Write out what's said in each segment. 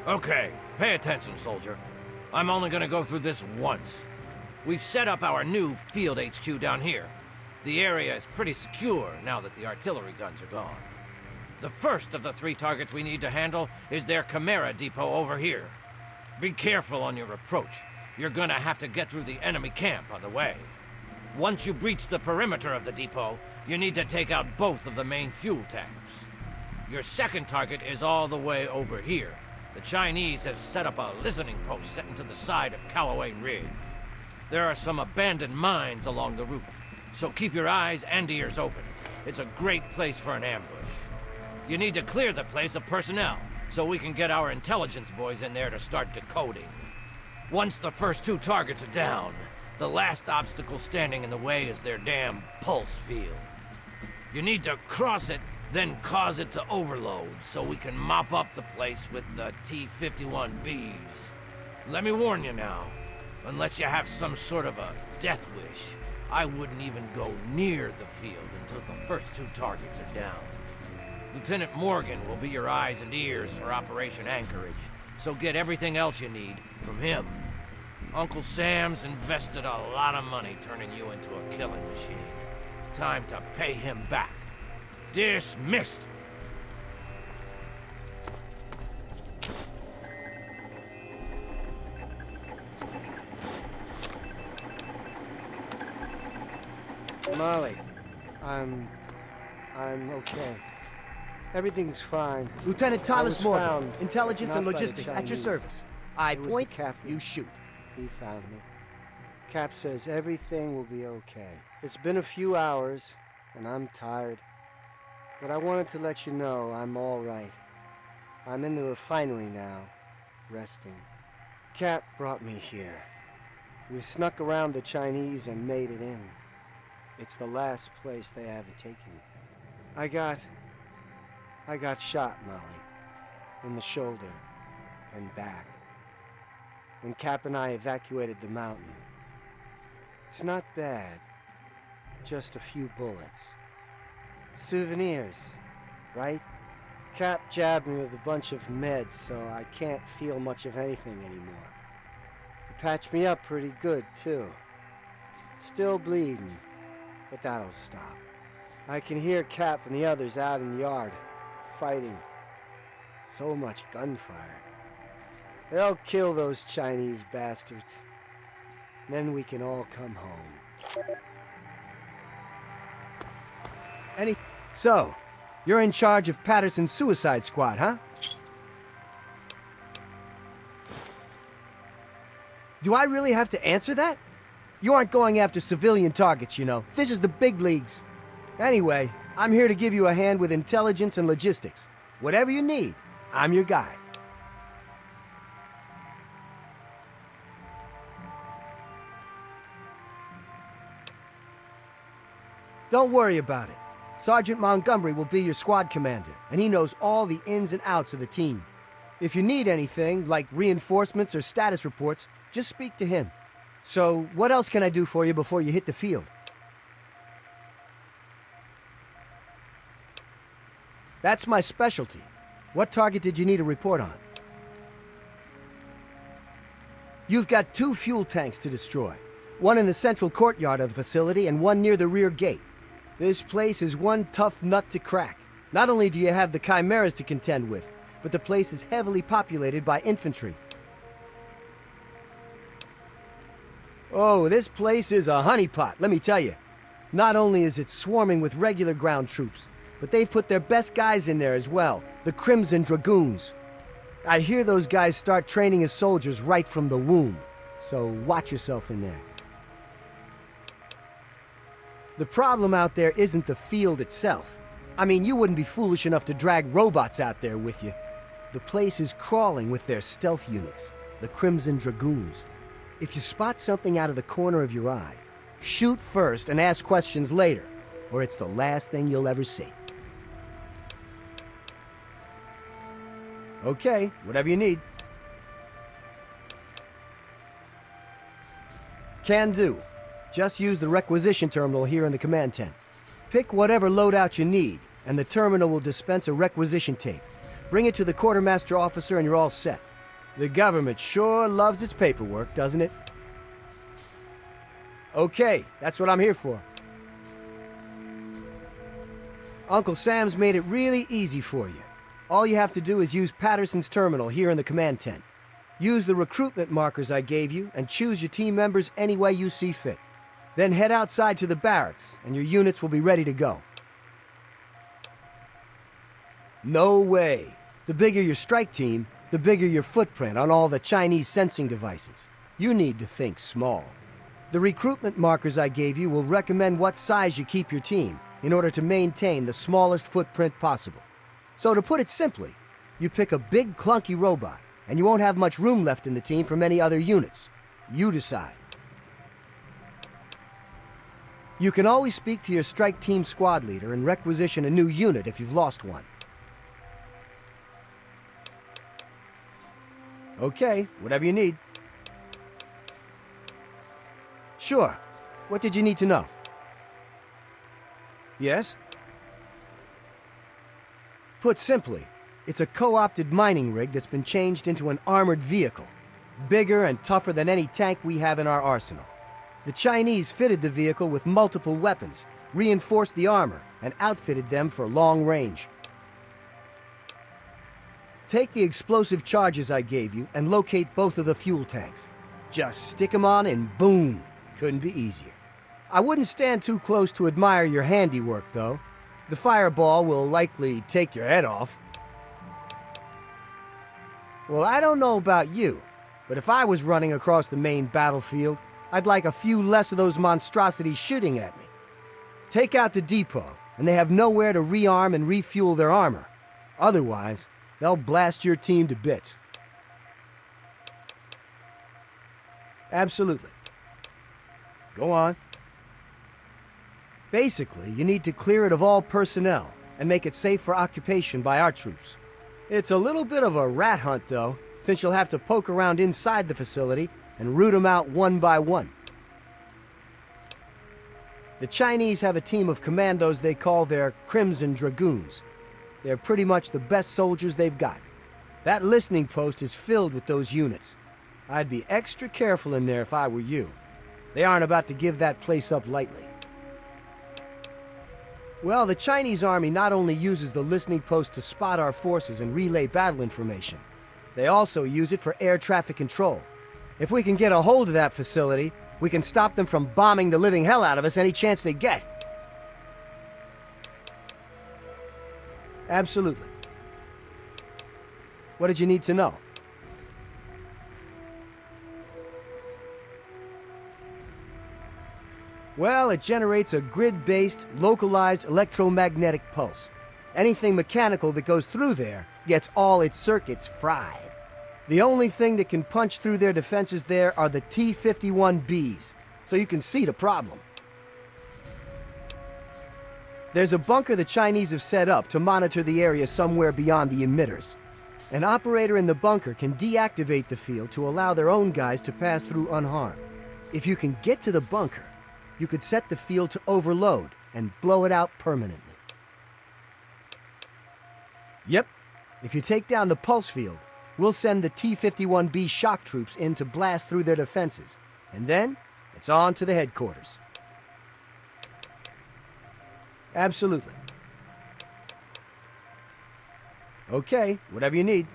Okay, pay attention, soldier. I'm only gonna go through this once. We've set up our new field HQ down here. The area is pretty secure now that the artillery guns are gone. The first of the 3 targets we need to handle is their Chimera depot over here. Be careful on your approach. You're gonna have to get through the enemy camp on the way. Once you breach the perimeter of the depot, you need to take out both of the main fuel tanks. Your second target is all the way over here. The Chinese have set up a listening post set into the side of Callaway Ridge. There are some abandoned mines along the route, so keep your eyes and ears open. It's a great place for an ambush. You need to clear the place of personnel, so we can get our intelligence boys in there to start decoding. Once the first 2 targets are down, the last obstacle standing in the way is their damn pulse field. You need to cross it, then cause it to overload, so we can mop up the place with the T-51Bs. Let me warn you now, unless you have some sort of a death wish, I wouldn't even go near the field until the first 2 targets are down. Lieutenant Morgan will be your eyes and ears for Operation Anchorage, so get everything else you need from him. Uncle Sam's invested a lot of money turning you into a killing machine. Time to pay him back. Dismissed! Molly, I'm okay. Everything's fine. Lieutenant Thomas Morgan, found, Intelligence and not by the Logistics, at your Chinese. service. I It was the point, captain. you shoot. He found me. Cap says everything will be okay. It's been a few hours, and I'm tired. But I wanted to let you know I'm all right. I'm in the refinery now, resting. Cap brought me here. We snuck around the Chinese and made it in. It's the last place they haven't taken me. I got shot, Molly, in the shoulder and back, when Cap and I evacuated the mountain. It's not bad, just a few bullets. Souvenirs, right? Cap jabbed me with a bunch of meds, so I can't feel much of anything anymore. He patched me up pretty good, too. Still bleeding, but that'll stop. I can hear Cap and the others out in the yard, fighting. So much gunfire. They'll kill those Chinese bastards. Then we can all come home. So, you're in charge of Patterson's suicide squad, huh? Do I really have to answer that? You aren't going after civilian targets, you know. This is the big leagues. Anyway, I'm here to give you a hand with intelligence and logistics. Whatever you need, I'm your guy. Don't worry about it. Sergeant Montgomery will be your squad commander, and he knows all the ins and outs of the team. If you need anything, like reinforcements or status reports, just speak to him. So, what else can I do for you before you hit the field? That's my specialty. What target did you need a report on? You've got 2 fuel tanks to destroy. One in the central courtyard of the facility and one near the rear gate. This place is one tough nut to crack. Not only do you have the Chimeras to contend with, but the place is heavily populated by infantry. Oh, this place is a honeypot, let me tell you. Not only is it swarming with regular ground troops, but they've put their best guys in there as well, the Crimson Dragoons. I hear those guys start training as soldiers right from the womb, so watch yourself in there. The problem out there isn't the field itself. I mean, you wouldn't be foolish enough to drag robots out there with you. The place is crawling with their stealth units, the Crimson Dragoons. If you spot something out of the corner of your eye, shoot first and ask questions later, or it's the last thing you'll ever see. Okay, whatever you need. Can do. Just use the requisition terminal here in the command tent. Pick whatever loadout you need, and the terminal will dispense a requisition tape. Bring it to the quartermaster officer and you're all set. The government sure loves its paperwork, doesn't it? Okay, that's what I'm here for. Uncle Sam's made it really easy for you. All you have to do is use Patterson's terminal here in the command tent. Use the recruitment markers I gave you and choose your team members any way you see fit. Then head outside to the barracks and your units will be ready to go. No way. The bigger your strike team, the bigger your footprint on all the Chinese sensing devices. You need to think small. The recruitment markers I gave you will recommend what size you keep your team in order to maintain the smallest footprint possible. So to put it simply, you pick a big clunky robot and you won't have much room left in the team for many other units. You decide. You can always speak to your strike team squad leader and requisition a new unit if you've lost one. Okay, whatever you need. Sure. What did you need to know? Yes? Put simply, it's a co-opted mining rig that's been changed into an armored vehicle. Bigger and tougher than any tank we have in our arsenal. The Chinese fitted the vehicle with multiple weapons, reinforced the armor, and outfitted them for long range. Take the explosive charges I gave you and locate both of the fuel tanks. Just stick them on and boom! Couldn't be easier. I wouldn't stand too close to admire your handiwork, though. The fireball will likely take your head off. Well, I don't know about you, but if I was running across the main battlefield, I'd like a few less of those monstrosities shooting at me. Take out the depot, and they have nowhere to rearm and refuel their armor. Otherwise, they'll blast your team to bits. Absolutely. Go on. Basically, you need to clear it of all personnel and make it safe for occupation by our troops. It's a little bit of a rat hunt, though, since you'll have to poke around inside the facility and root them out one by one. The Chinese have a team of commandos they call their Crimson Dragoons. They're pretty much the best soldiers they've got. That listening post is filled with those units. I'd be extra careful in there if I were you. They aren't about to give that place up lightly. Well, the Chinese army not only uses the listening post to spot our forces and relay battle information, they also use it for air traffic control. If we can get a hold of that facility, we can stop them from bombing the living hell out of us any chance they get. Absolutely. What did you need to know? Well, it generates a grid-based, localized electromagnetic pulse. Anything mechanical that goes through there gets all its circuits fried. The only thing that can punch through their defenses there are the T-51Bs, so you can see the problem. There's a bunker the Chinese have set up to monitor the area somewhere beyond the emitters. An operator in the bunker can deactivate the field to allow their own guys to pass through unharmed. If you can get to the bunker, you could set the field to overload and blow it out permanently. Yep, if you take down the pulse field, we'll send the T-51B shock troops in to blast through their defenses, and then it's on to the headquarters. Absolutely. Okay, whatever you need.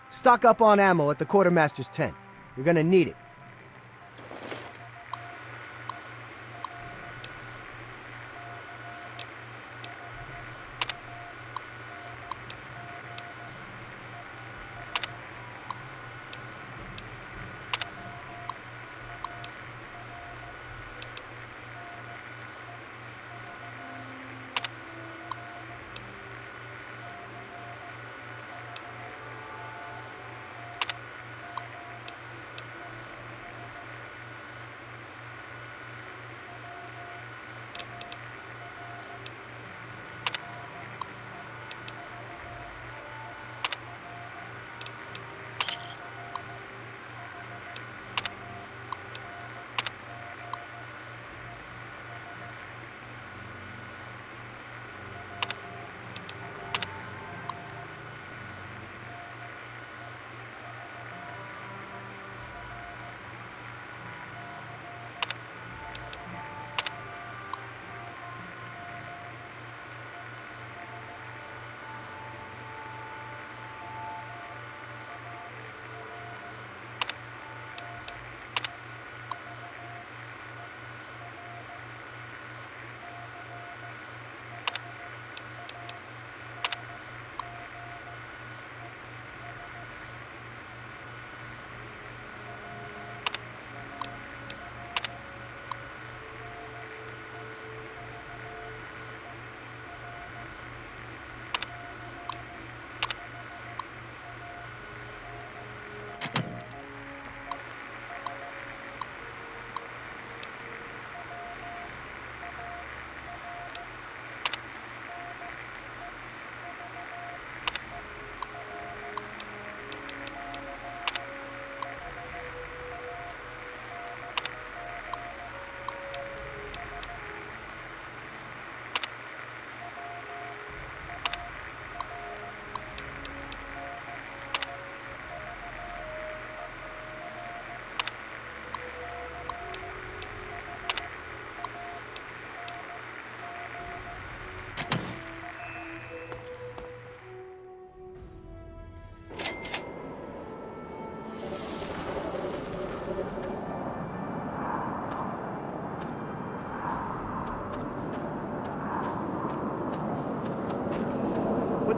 Stock up on ammo at the quartermaster's tent. You're gonna need it.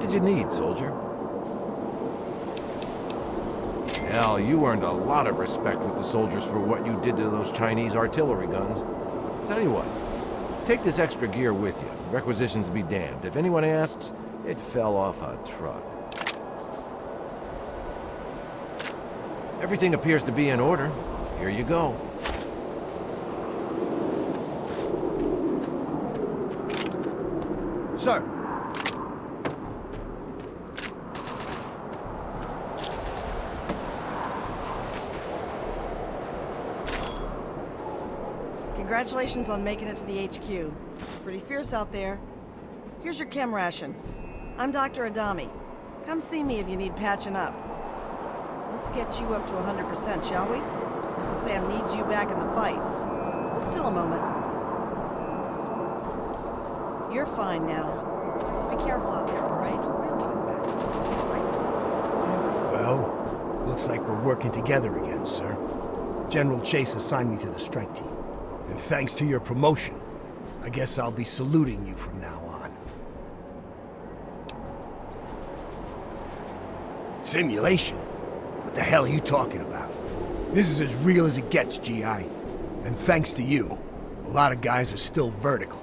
did you need, soldier? Hell, you earned a lot of respect with the soldiers for what you did to those Chinese artillery guns. Tell you what, take this extra gear with you. Requisitions be damned. If anyone asks, it fell off a truck. Everything appears to be in order. Here you go. Sir. Congratulations on making it to the HQ. Pretty fierce out there. Here's your chem ration. I'm Dr. Adami. Come see me if you need patching up. Let's get you up to 100%, shall we? Uncle Sam needs you back in the fight. Hold still a moment. You're fine now. Just be careful out there, all right? Well, looks like we're working together again, sir. General Chase assigned me to the strike team. And thanks to your promotion, I guess I'll be saluting you from now on. Simulation? What the hell are you talking about? This is as real as it gets, G.I. And thanks to you, a lot of guys are still vertical.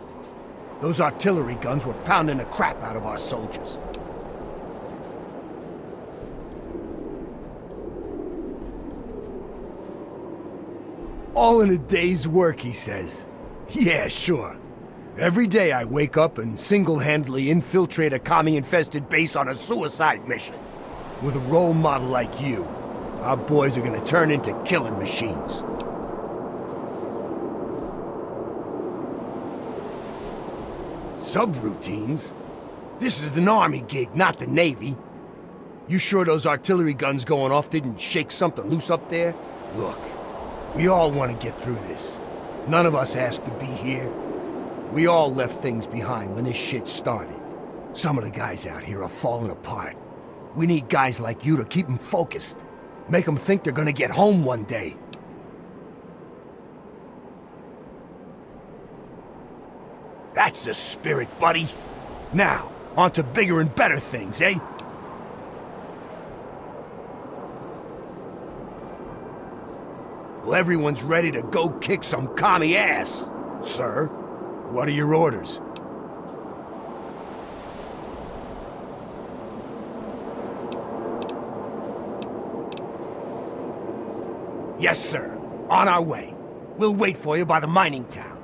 Those artillery guns were pounding the crap out of our soldiers. All in a day's work, he says. Yeah, sure. Every day I wake up and single-handedly infiltrate a commie-infested base on a suicide mission. With a role model like you, our boys are gonna turn into killing machines. Subroutines? This is an army gig, not the Navy. You sure those artillery guns going off didn't shake something loose up there? Look, we all want to get through this. None of us asked to be here. We all left things behind when this shit started. Some of the guys out here are falling apart. We need guys like you to keep them focused. Make them think they're gonna get home one day. That's the spirit, buddy. Now, on to bigger and better things, eh? Well, everyone's ready to go kick some commie ass. Sir, what are your orders? Yes, sir. On our way. We'll wait for you by the mining town.